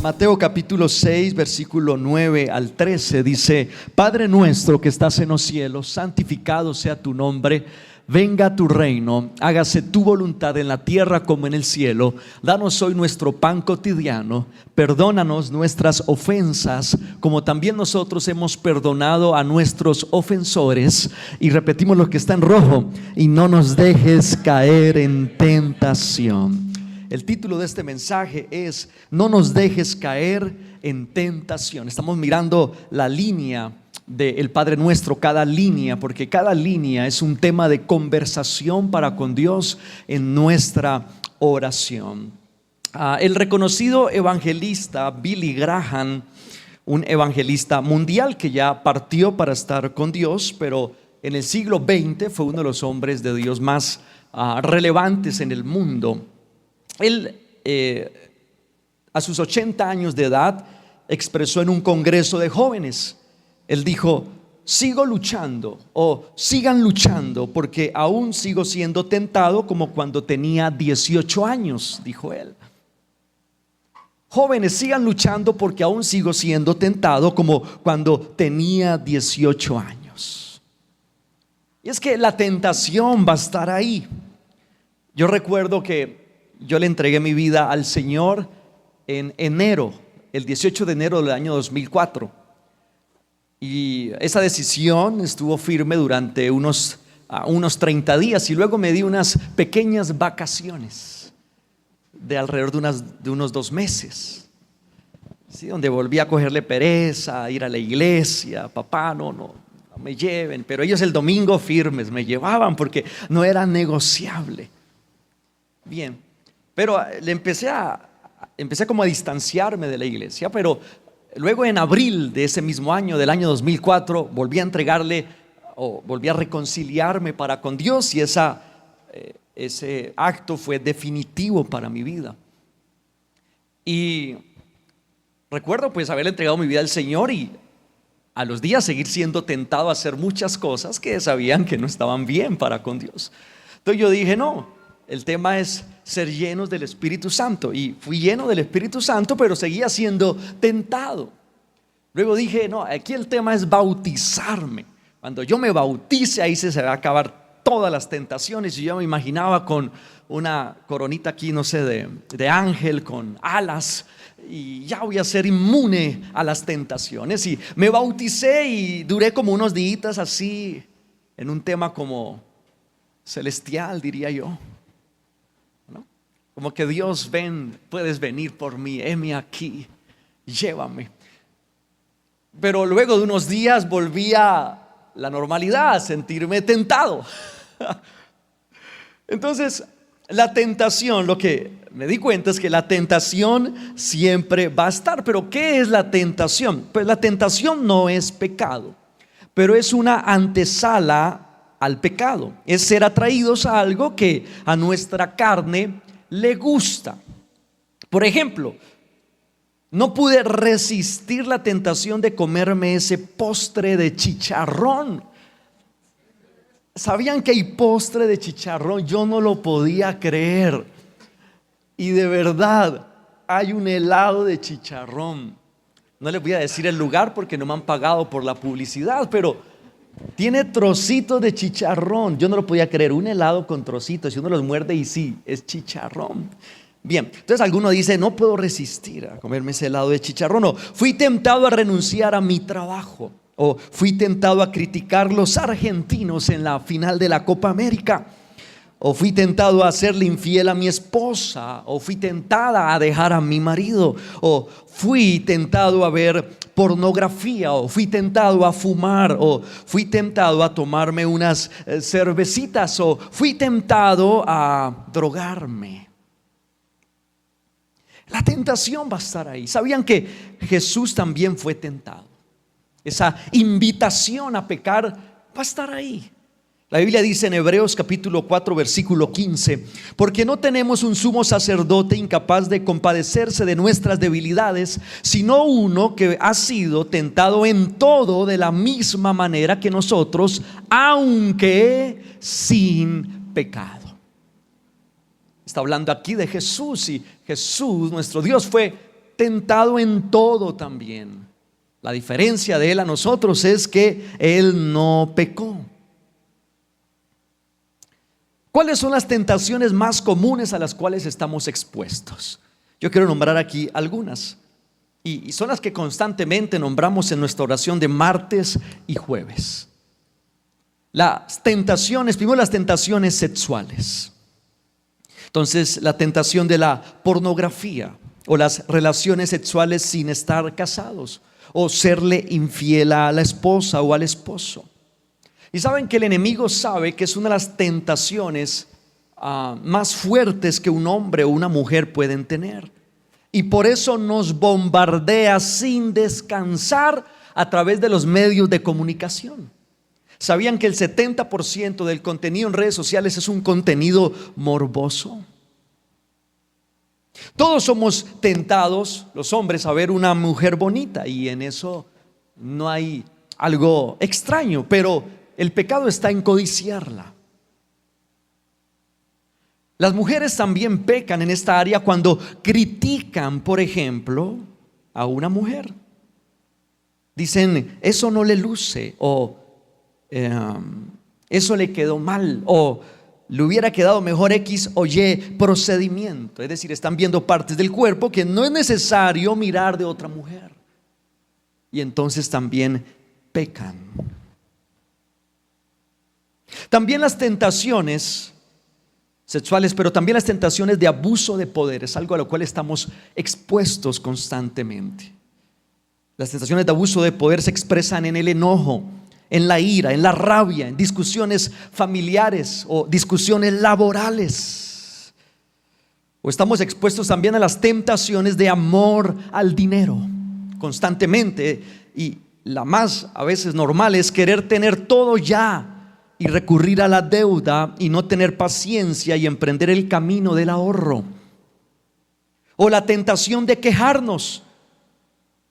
Mateo capítulo 6, versículo 9 al 13 dice: Padre nuestro que estás en los cielos, santificado sea tu nombre. Venga tu reino, hágase tu voluntad en la tierra como en el cielo. Danos hoy nuestro pan cotidiano. Perdónanos nuestras ofensas, como también nosotros hemos perdonado a nuestros ofensores. Y repetimos lo que está en rojo: y no nos dejes caer en tentación. El título de este mensaje es: no nos dejes caer en tentación. Estamos mirando la línea del Padre Nuestro, cada línea, porque cada línea es un tema de conversación para con Dios en nuestra oración. El reconocido evangelista Billy Graham, un evangelista mundial que ya partió para estar con Dios, pero en el siglo XX fue uno de los hombres de Dios más relevantes en el mundo. Él a sus 80 años de edad expresó en un congreso de jóvenes. Él dijo: sigo luchando, o sigan luchando, porque aún sigo siendo tentado como cuando tenía 18 años, dijo él. Jóvenes, sigan luchando porque aún sigo siendo tentado como cuando tenía 18 años. Y es que la tentación va a estar ahí. Yo recuerdo que yo le entregué mi vida al Señor en enero, el 18 de enero del año 2004. Y esa decisión estuvo firme durante unos 30 días. Y luego me di unas pequeñas vacaciones de alrededor de unos 2 meses, ¿sí? Donde volví a cogerle pereza, a ir a la iglesia. Papá, no me lleven. Pero ellos el domingo firmes me llevaban porque no era negociable. Bien. Pero empecé como a distanciarme de la iglesia. Pero luego en abril de ese mismo año, del año 2004, volví a entregarle, o volví a reconciliarme para con Dios. Y ese acto fue definitivo para mi vida. Y recuerdo pues haberle entregado mi vida al Señor, y a los días seguir siendo tentado a hacer muchas cosas que sabían que no estaban bien para con Dios. Entonces yo dije: no, el tema es ser llenos del Espíritu Santo. Y fui lleno del Espíritu Santo, pero seguía siendo tentado. Luego dije: no, aquí el tema es bautizarme. Cuando yo me bautice, ahí se va a acabar todas las tentaciones. Y yo me imaginaba con una coronita aquí, no sé, de ángel con alas, y ya voy a ser inmune a las tentaciones. Y me bauticé y duré como unos días así, en un tema como celestial, diría yo. Como que: Dios, ven, puedes venir por mí, heme aquí, llévame. Pero luego de unos días volví a la normalidad, a sentirme tentado. Entonces, la tentación, lo que me di cuenta es que la tentación siempre va a estar. Pero ¿qué es la tentación? Pues la tentación no es pecado, pero es una antesala al pecado. Es ser atraídos a algo que a nuestra carne le gusta. Por ejemplo, no pude resistir la tentación de comerme ese postre de chicharrón. ¿Sabían que hay postre de chicharrón? Yo no lo podía creer. Y de verdad, hay un helado de chicharrón. No les voy a decir el lugar porque no me han pagado por la publicidad, pero tiene trocitos de chicharrón. Yo no lo podía creer, un helado con trocitos, y uno los muerde y sí, es chicharrón. Bien, entonces alguno dice: no puedo resistir a comerme ese helado de chicharrón. O fui tentado a renunciar a mi trabajo. O fui tentado a criticar los argentinos en la final de la Copa América. O fui tentado a serle infiel a mi esposa. O fui tentada a dejar a mi marido. O fui tentado a ver pornografía. O fui tentado a fumar. O fui tentado a tomarme unas cervecitas. O fui tentado a drogarme. La tentación va a estar ahí. ¿Sabían que Jesús también fue tentado? Esa invitación a pecar va a estar ahí. La Biblia dice en Hebreos capítulo 4 versículo 15: porque no tenemos un sumo sacerdote incapaz de compadecerse de nuestras debilidades, sino uno que ha sido tentado en todo de la misma manera que nosotros, aunque sin pecado. Está hablando aquí de Jesús, y Jesús, nuestro Dios, fue tentado en todo también. La diferencia de Él a nosotros es que Él no pecó. ¿Cuáles son las tentaciones más comunes a las cuales estamos expuestos? Yo quiero nombrar aquí algunas, y son las que constantemente nombramos en nuestra oración de martes y jueves. Las tentaciones, primero las tentaciones sexuales. Entonces, la tentación de la pornografía o las relaciones sexuales sin estar casados, o serle infiel a la esposa o al esposo. Y saben que el enemigo sabe que es una de las tentaciones más fuertes que un hombre o una mujer pueden tener, y por eso nos bombardea sin descansar a través de los medios de comunicación. ¿Sabían que el 70% del contenido en redes sociales es un contenido morboso? Todos somos tentados, los hombres, a ver una mujer bonita, y en eso no hay algo extraño, pero el pecado está en codiciarla. Las mujeres también pecan en esta área cuando critican, por ejemplo, a una mujer. Dicen: eso no le luce, o eso le quedó mal, o le hubiera quedado mejor X o Y procedimiento. Es decir, están viendo partes del cuerpo que no es necesario mirar de otra mujer, y entonces también pecan. También las tentaciones sexuales, pero también las tentaciones de abuso de poder, es algo a lo cual estamos expuestos constantemente. Las tentaciones de abuso de poder se expresan en el enojo, en la ira, en la rabia, en discusiones familiares o discusiones laborales. O estamos expuestos también a las tentaciones de amor al dinero constantemente, y la más a veces normal es querer tener todo ya y recurrir a la deuda y no tener paciencia y emprender el camino del ahorro. O la tentación de quejarnos,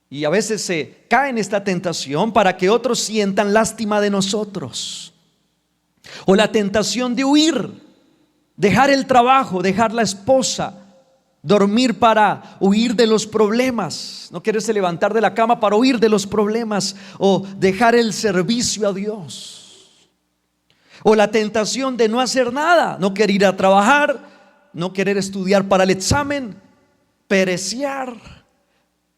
y a veces se cae en esta tentación para que otros sientan lástima de nosotros. O la tentación de huir, dejar el trabajo, dejar la esposa, dormir para huir de los problemas, no quererse levantar de la cama para huir de los problemas, o dejar el servicio a Dios. O la tentación de no hacer nada, no querer ir a trabajar, no querer estudiar para el examen, perecear.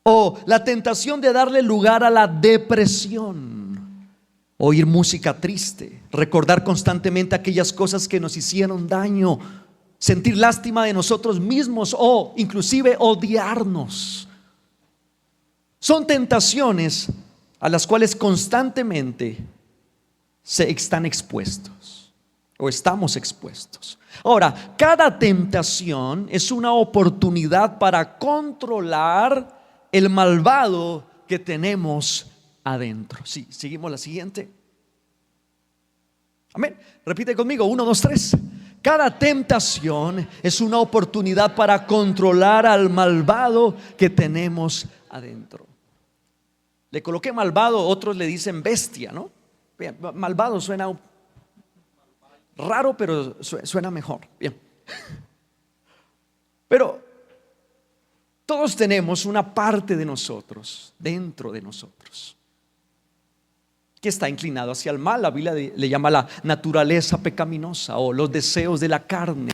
O la tentación de darle lugar a la depresión, oír música triste, recordar constantemente aquellas cosas que nos hicieron daño, sentir lástima de nosotros mismos, o inclusive odiarnos. Son tentaciones a las cuales constantemente se están expuestos o estamos expuestos. Ahora, cada tentación es una oportunidad para controlar el malvado que tenemos adentro. Sí, seguimos la siguiente. Amén. Repite conmigo: 1, 2, 3. Cada tentación es una oportunidad para controlar al malvado que tenemos adentro. Le coloqué malvado, otros le dicen bestia, ¿no? Bien, malvado suena raro, pero suena mejor. Bien. Pero todos tenemos una parte de nosotros, dentro de nosotros, que está inclinado hacia el mal. La Biblia le llama la naturaleza pecaminosa, o los deseos de la carne,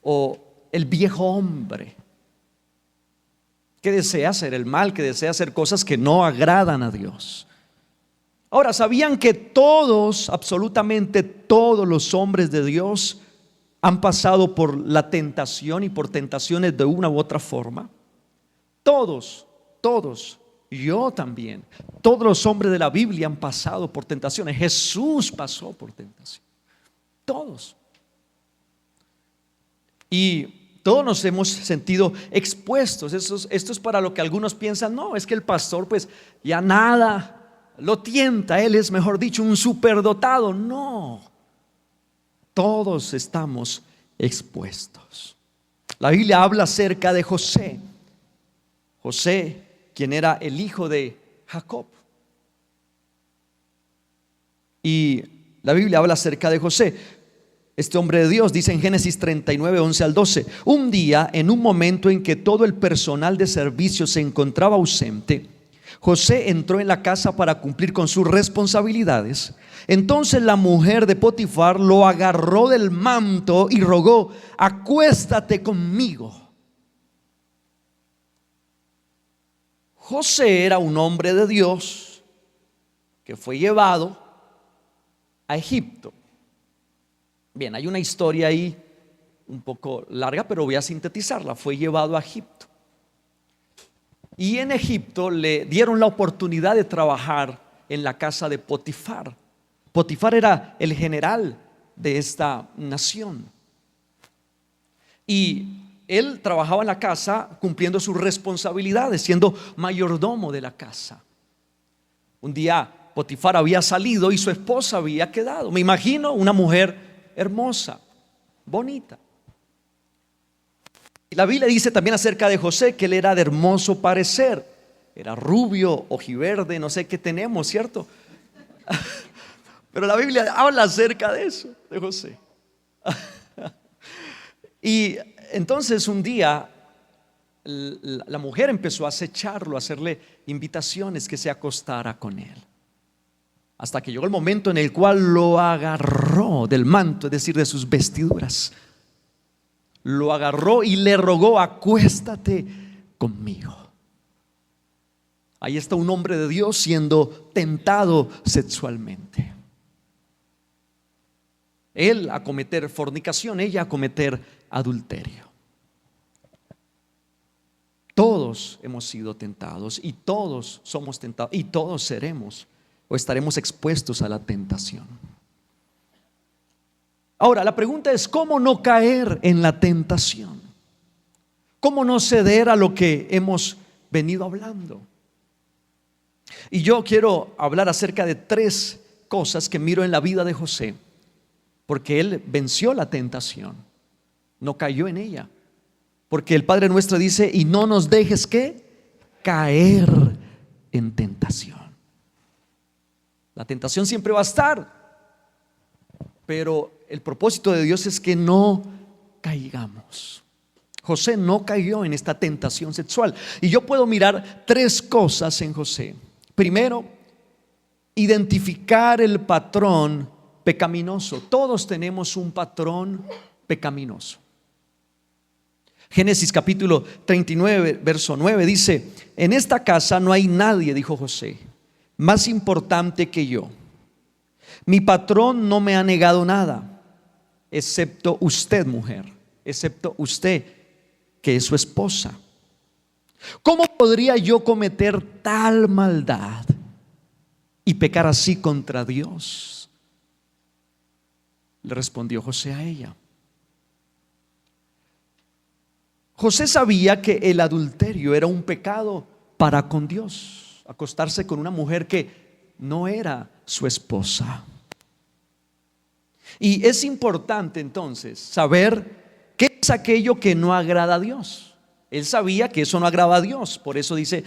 o el viejo hombre, que desea hacer el mal, que desea hacer cosas que no agradan a Dios. Ahora, ¿sabían que todos, absolutamente todos los hombres de Dios han pasado por la tentación y por tentaciones de una u otra forma? Todos, yo también. Todos los hombres de la Biblia han pasado por tentaciones. Jesús pasó por tentación. Todos. Y todos nos hemos sentido expuestos. Esto es para lo que algunos piensan: no, es que el pastor pues ya nada lo tienta, él es, mejor dicho, un superdotado. No, Todos estamos expuestos. La Biblia habla acerca de José. José, quien era el hijo de Jacob. Y la Biblia habla acerca de José, este hombre de Dios. Dice en Génesis 39, 11 al 12: un día, en un momento en que todo el personal de servicio se encontraba ausente, José entró en la casa para cumplir con sus responsabilidades. Entonces la mujer de Potifar lo agarró del manto y rogó: acuéstate conmigo. José era un hombre de Dios que fue llevado a Egipto. Bien, hay una historia ahí un poco larga, pero voy a sintetizarla. Fue llevado a Egipto. Y en Egipto le dieron la oportunidad de trabajar en la casa de Potifar. Potifar era el general de esta nación. Y él trabajaba en la casa cumpliendo sus responsabilidades, siendo mayordomo de la casa. Un día Potifar había salido y su esposa había quedado. Me imagino una mujer hermosa, bonita. Y la Biblia dice también acerca de José que él era de hermoso parecer. Era rubio, ojiverde, no sé qué tenemos, ¿cierto? Pero la Biblia habla acerca de eso, de José. Y entonces un día la mujer empezó a acecharlo, a hacerle invitaciones que se acostara con él. Hasta que llegó el momento en el cual lo agarró del manto, es decir, de sus vestiduras. Lo agarró y le rogó: acuéstate conmigo. Ahí está un hombre de Dios siendo tentado sexualmente. Él a cometer fornicación, ella a cometer adulterio. Todos hemos sido tentados y todos somos tentados y todos seremos o estaremos expuestos a la tentación. Ahora, la pregunta es: ¿cómo no caer en la tentación? ¿Cómo no ceder a lo que hemos venido hablando? Y yo quiero hablar acerca de 3 cosas que miro en la vida de José, porque él venció la tentación, no cayó en ella. Porque el Padre nuestro dice: y no nos dejes ¿qué? Caer en tentación. La tentación siempre va a estar, pero el propósito de Dios es que no caigamos. José no cayó en esta tentación sexual. Y yo puedo mirar 3 cosas en José. Primero, identificar el patrón pecaminoso. Todos tenemos un patrón pecaminoso. Génesis capítulo 39, verso 9 dice: en esta casa no hay nadie, dijo José, más importante que yo. Mi patrón no me ha negado nada, excepto usted, mujer, excepto usted, que es su esposa. ¿Cómo podría yo cometer tal maldad y pecar así contra Dios? Le respondió José a ella. José sabía que el adulterio era un pecado para con Dios, acostarse con una mujer que no era su esposa. Y es importante entonces saber qué es aquello que no agrada a Dios. Él sabía que eso no agrada a Dios, por eso dice: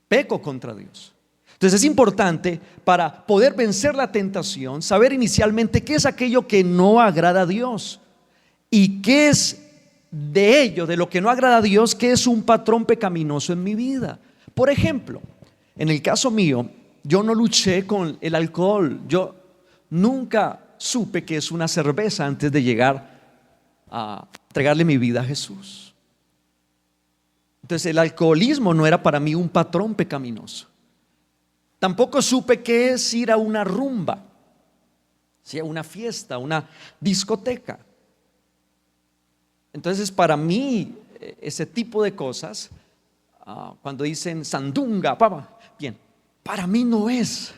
peco contra Dios. Entonces es importante, para poder vencer la tentación, saber inicialmente qué es aquello que no agrada a Dios y qué es de ello, de lo que no agrada a Dios, qué es un patrón pecaminoso en mi vida. Por ejemplo, en el caso mío, yo no luché con el alcohol. Yo nunca supe que es una cerveza antes de llegar a entregarle mi vida a Jesús. Entonces el alcoholismo no era para mí un patrón pecaminoso. Tampoco supe qué es ir a una rumba, a una fiesta, a una discoteca. Entonces para mí ese tipo de cosas, cuando dicen sandunga, bien, para mí no es.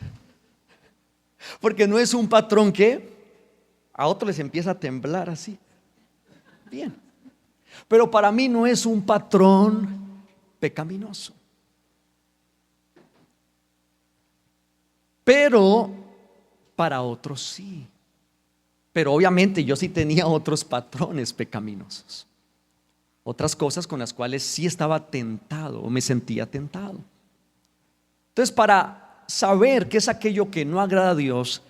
Porque no es un patrón que a otros les empieza a temblar así. Bien. Pero para mí no es un patrón pecaminoso. Pero para otros sí. Pero obviamente yo sí tenía otros patrones pecaminosos, otras cosas con las cuales sí estaba tentado o me sentía tentado. Entonces, para saber qué es aquello que no agrada a Dios,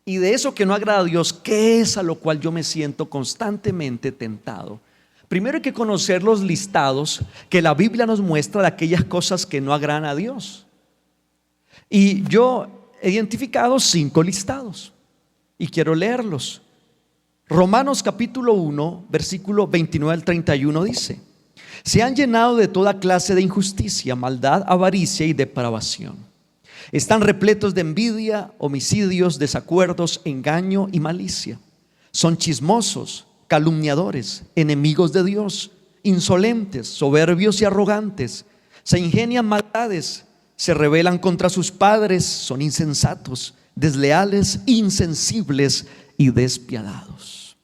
y de eso que no agrada a Dios, qué es a lo cual yo me siento constantemente tentado, primero hay que conocer los listados que la Biblia nos muestra de aquellas cosas que no agradan a Dios. Y yo he identificado 5 listados y quiero leerlos. Romanos capítulo 1, versículo 29 al 31 dice: se han llenado de toda clase de injusticia, maldad, avaricia y depravación. Están repletos de envidia, homicidios, desacuerdos, engaño y malicia. Son chismosos, calumniadores, enemigos de Dios, insolentes, soberbios y arrogantes. Se ingenian maldades, se rebelan contra sus padres, son insensatos, desleales, insensibles y despiadados.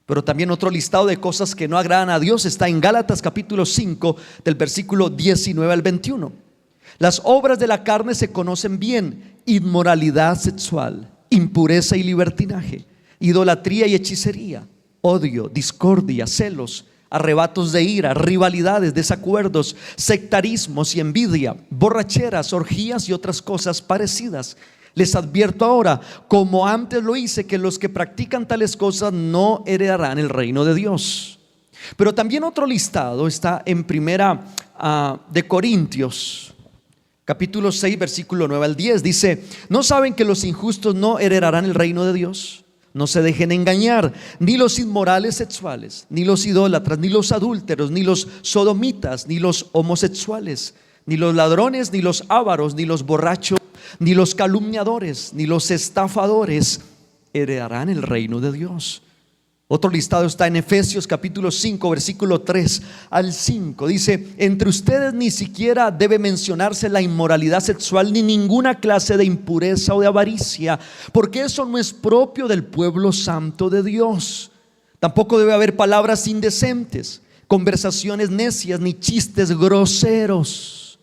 Pero también otro listado de cosas que no agradan a Dios está en Gálatas capítulo 5 del versículo 19 al 21. Las obras de la carne se conocen bien: inmoralidad sexual, impureza y libertinaje, idolatría y hechicería, odio, discordia, celos, arrebatos de ira, rivalidades, desacuerdos, sectarismos y envidia, borracheras, orgías y otras cosas parecidas. Les advierto ahora, como antes lo hice, que los que practican tales cosas no heredarán el reino de Dios. Pero también otro listado está en primera de Corintios capítulo 6 versículo 9 al 10. Dice: ¿no saben que los injustos no heredarán el reino de Dios? No se dejen engañar, ni los inmorales sexuales, ni los idólatras, ni los adúlteros, ni los sodomitas, ni los homosexuales, ni los ladrones, ni los ávaros, ni los borrachos, ni los calumniadores, ni los estafadores heredarán el reino de Dios. Otro listado está en Efesios capítulo 5 versículo 3 al 5. Dice: entre ustedes ni siquiera debe mencionarse la inmoralidad sexual, ni ninguna clase de impureza o de avaricia, porque eso no es propio del pueblo santo de Dios. Tampoco debe haber palabras indecentes, conversaciones necias, ni chistes groseros.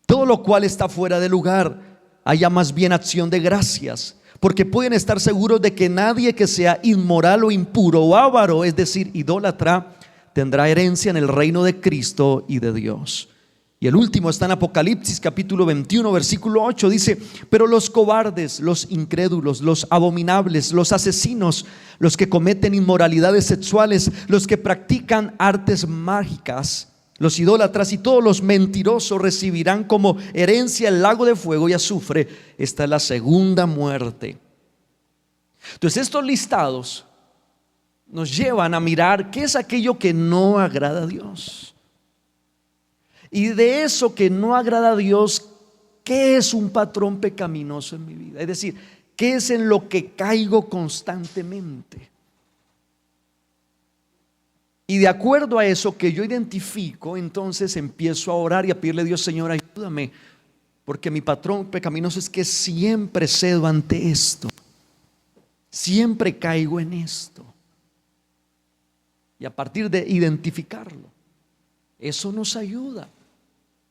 Todo lo cual está fuera de lugar. Haya más bien acción de gracias, porque pueden estar seguros de que nadie que sea inmoral o impuro o avaro, es decir, idólatra, tendrá herencia en el reino de Cristo y de Dios. Y el último está en Apocalipsis capítulo 21 versículo 8. Dice: pero los cobardes, los incrédulos, los abominables, los asesinos, los que cometen inmoralidades sexuales, los que practican artes mágicas, los idólatras y todos los mentirosos recibirán como herencia el lago de fuego y azufre. Esta es la segunda muerte. Entonces, estos listados nos llevan a mirar qué es aquello que no agrada a Dios. Y de eso que no agrada a Dios, ¿qué es un patrón pecaminoso en mi vida? Es decir, ¿qué es en lo que caigo constantemente? Y de acuerdo a eso que yo identifico, entonces empiezo a orar y a pedirle a Dios: Señor, ayúdame, porque mi patrón pecaminoso es que siempre cedo ante esto, siempre caigo en esto. Y a partir de identificarlo, eso nos ayuda.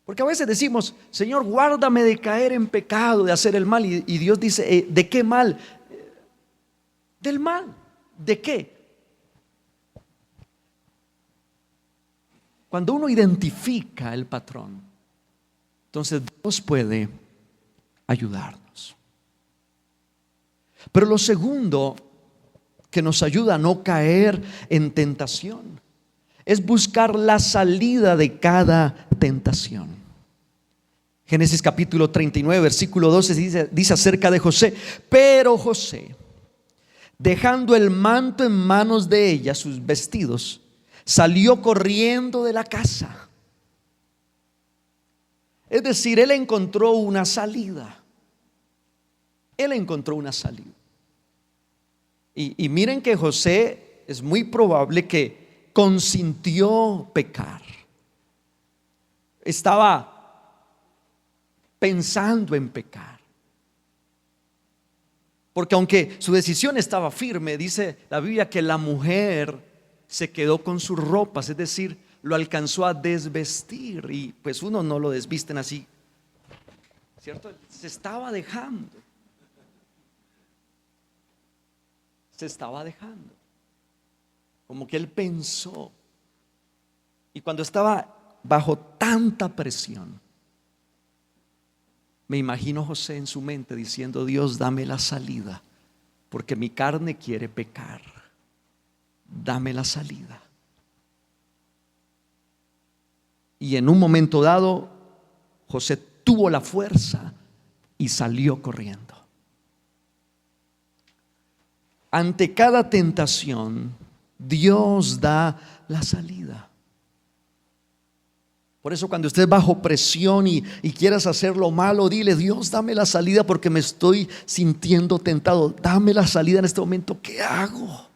Porque a veces decimos: Señor, guárdame de caer en pecado, de hacer el mal. Y Dios dice: ¿de qué mal? Del mal. ¿De qué? Cuando uno identifica el patrón, entonces Dios puede ayudarnos. Pero lo segundo que nos ayuda a no caer en tentación es buscar la salida de cada tentación. Génesis capítulo 39 versículo 12 dice acerca de José: pero José, dejando el manto en manos de ella, sus vestidos, salió corriendo de la casa. Es decir, él encontró una salida. Él encontró una salida. Y miren que José es muy probable que consintió pecar. Estaba pensando en pecar. Porque aunque su decisión estaba firme, dice la Biblia que la mujer se quedó con sus ropas, es decir, lo alcanzó a desvestir. Y pues uno no lo desvisten así, ¿cierto? Se estaba dejando. se estaba dejando. Como que él pensó. Y cuando estaba bajo tanta presión, me imagino José en su mente diciendo: Dios, dame la salida, porque mi carne quiere pecar. Dame la salida. Y en un momento dado, José tuvo la fuerza y salió corriendo. Ante cada tentación, Dios da la salida. Por eso cuando estés bajo presión y quieras hacer lo malo, dile: Dios, dame la salida porque me estoy sintiendo tentado. Dame la salida en este momento. ¿Qué hago?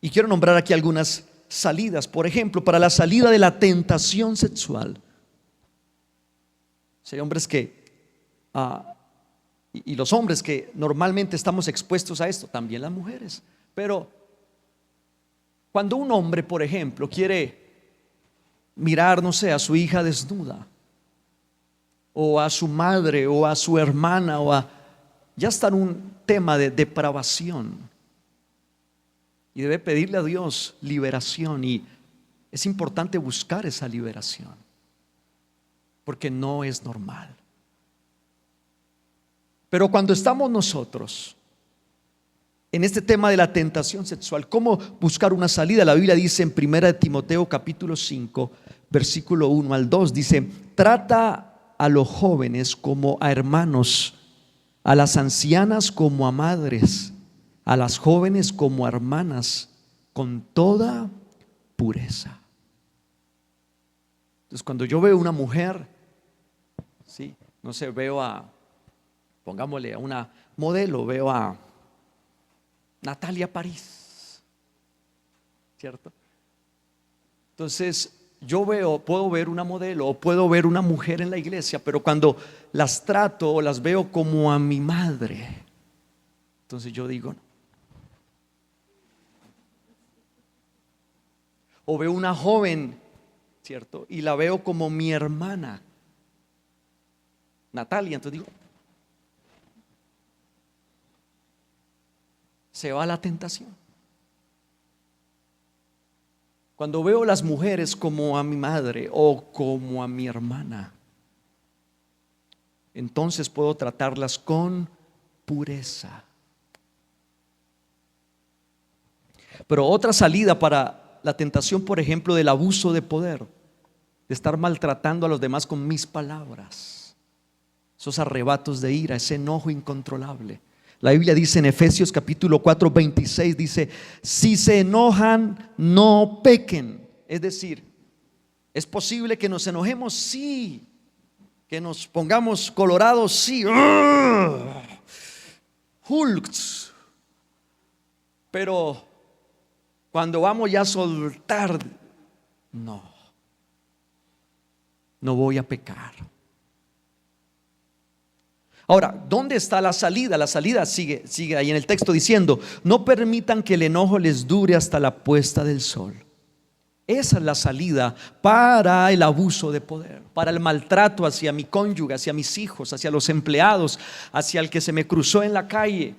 Y quiero nombrar aquí algunas salidas. Por ejemplo, para la salida de la tentación sexual. Si hay hombres que y los hombres que normalmente estamos expuestos a esto, también las mujeres. Pero cuando un hombre, por ejemplo, quiere mirar, no sé, a su hija desnuda, o a su madre, o a su hermana, ya está en un tema de depravación, y debe pedirle a Dios liberación. Y es importante buscar esa liberación, porque no es normal. Pero cuando estamos nosotros en este tema de la tentación sexual, ¿cómo buscar una salida? La Biblia dice en 1 Timoteo capítulo 5 versículo 1 al 2, dice: trata a los jóvenes como a hermanos, a las ancianas como a madres, a las jóvenes como a hermanas, con toda pureza. Entonces, cuando yo veo una mujer, sí, no sé, pongámosle a una modelo, veo a Natalia París, ¿cierto? Entonces yo puedo ver una modelo o puedo ver una mujer en la iglesia, pero cuando las trato o las veo como a mi madre, entonces yo digo no. O veo una joven, ¿cierto? Y la veo como mi hermana Natalia, entonces digo, se va la tentación. Cuando veo las mujeres como a mi madre o como a mi hermana, entonces puedo tratarlas con pureza. Pero otra salida para la tentación, por ejemplo, del abuso de poder, de estar maltratando a los demás con mis palabras, esos arrebatos de ira, ese enojo incontrolable. La Biblia dice en Efesios capítulo 4, 26, dice: si se enojan, no pequen. Es decir, ¿es posible que nos enojemos? Sí. Que nos pongamos colorados, sí. Hulks. Pero cuando vamos ya a soltar, no voy a pecar. Ahora, ¿dónde está la salida? La salida sigue ahí en el texto diciendo: no permitan que el enojo les dure hasta la puesta del sol. Esa es la salida para el abuso de poder, para el maltrato hacia mi cónyuge, hacia mis hijos, hacia los empleados, hacia el que se me cruzó en la calle.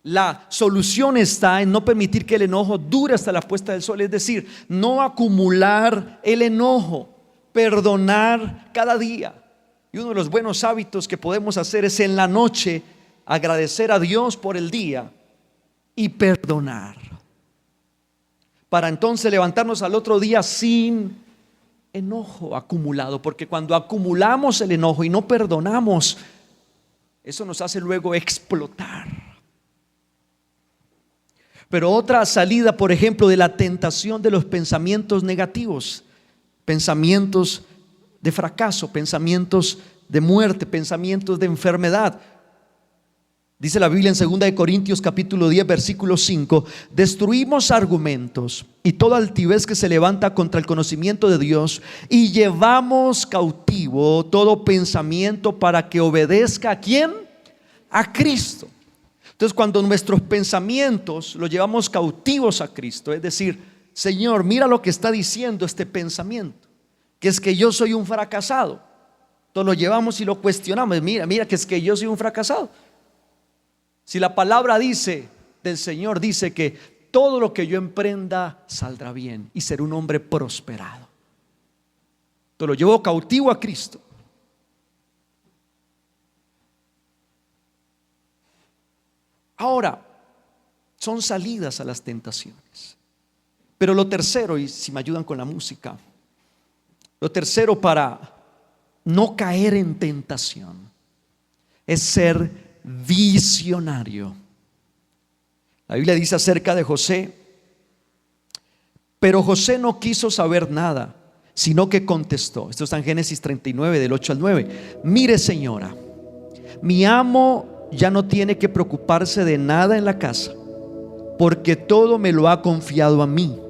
La solución está en no permitir que el enojo dure hasta la puesta del sol, es decir, no acumular el enojo, perdonar cada día. Y uno de los buenos hábitos que podemos hacer es en la noche agradecer a Dios por el día y perdonar, para entonces levantarnos al otro día sin enojo acumulado. Porque cuando acumulamos el enojo y no perdonamos, eso nos hace luego explotar. Pero otra salida, por ejemplo, de la tentación de los pensamientos negativos, pensamientos de fracaso, pensamientos de muerte, pensamientos de enfermedad. Dice la Biblia en 2 Corintios capítulo 10 versículo 5: destruimos argumentos y toda altivez que se levanta contra el conocimiento de Dios, y llevamos cautivo todo pensamiento para que obedezca ¿a quién? A Cristo. Entonces, cuando nuestros pensamientos los llevamos cautivos a Cristo, es decir, Señor, mira lo que está diciendo este pensamiento, que es que yo soy un fracasado. Entonces lo llevamos y lo cuestionamos. Mira que es que yo soy un fracasado. Si la palabra del Señor dice que todo lo que yo emprenda saldrá bien y seré un hombre prosperado. Entonces lo llevo cautivo a Cristo. Ahora, son salidas a las tentaciones. Pero lo tercero, y si me ayudan con la música, lo tercero para no caer en tentación es ser visionario. La Biblia dice acerca de José: pero José no quiso saber nada, sino que contestó. Esto está en Génesis 39, del 8 al 9. Mire, señora, mi amo ya no tiene que preocuparse de nada en la casa, porque todo me lo ha confiado a mí.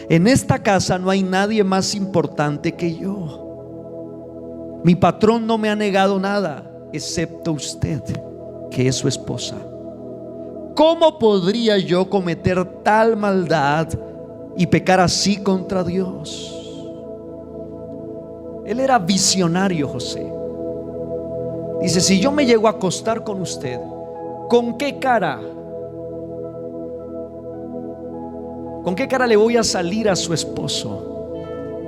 En esta casa no hay nadie más importante que yo. Mi patrón no me ha negado nada, excepto usted, que es su esposa. ¿Cómo podría yo cometer tal maldad y pecar así contra Dios? Él era visionario, José. Dice: si yo me llego a acostar con usted, ¿con qué cara? ¿Con qué cara le voy a salir a su esposo,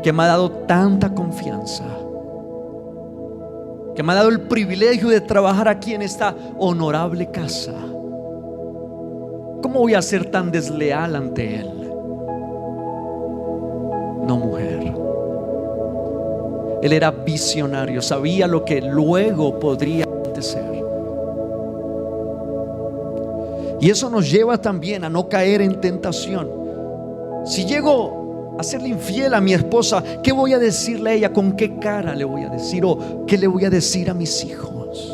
que me ha dado tanta confianza, que me ha dado el privilegio de trabajar aquí en esta honorable casa? ¿Cómo voy a ser tan desleal ante él? No, mujer. Él era visionario, sabía lo que luego podría acontecer. Y eso nos lleva también a no caer en tentación. Si llego a serle infiel a mi esposa, ¿qué voy a decirle a ella? ¿Con qué cara le voy a decir? ¿O qué le voy a decir a mis hijos?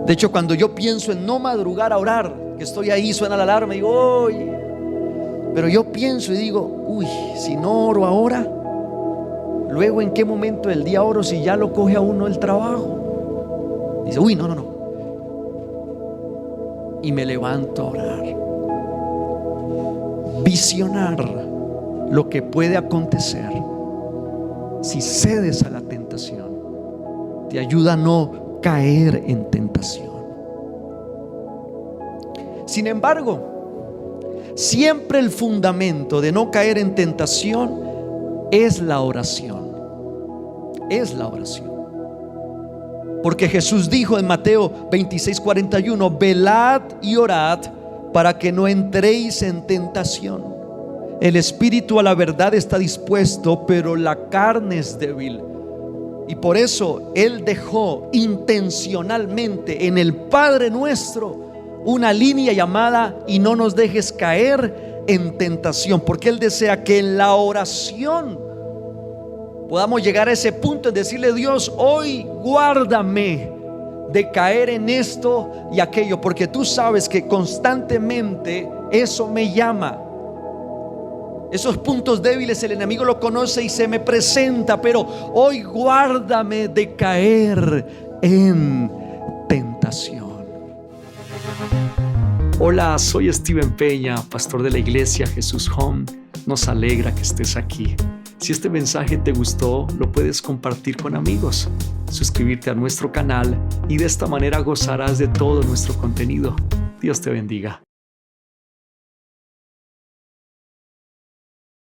De hecho, cuando yo pienso en no madrugar a orar, que estoy ahí, suena la alarma y digo: oye, pero yo pienso y digo: uy, si no oro ahora, luego en qué momento del día oro si ya lo coge a uno el trabajo. Dice: uy, no. Y me levanto a orar. Visionar lo que puede acontecer si cedes a la tentación te ayuda a no caer en tentación. Sin embargo, siempre el fundamento de no caer en tentación es la oración. Es la oración. Porque Jesús dijo en Mateo 26:41: velad y orad para que no entréis en tentación. El espíritu a la verdad está dispuesto, pero la carne es débil. Y por eso Él dejó intencionalmente en el Padre Nuestro una línea llamada: y no nos dejes caer en tentación. Porque Él desea que en la oración podamos llegar a ese punto de decirle: Dios, hoy guárdame de caer en esto y aquello, porque tú sabes que constantemente eso me llama. Esos puntos débiles el enemigo lo conoce y se me presenta, pero hoy guárdame de caer en tentación. Hola, soy Steven Peña, pastor de la iglesia Jesús Home. Nos alegra que estés aquí. Si este mensaje te gustó, lo puedes compartir con amigos, suscribirte a nuestro canal y de esta manera gozarás de todo nuestro contenido. Dios te bendiga.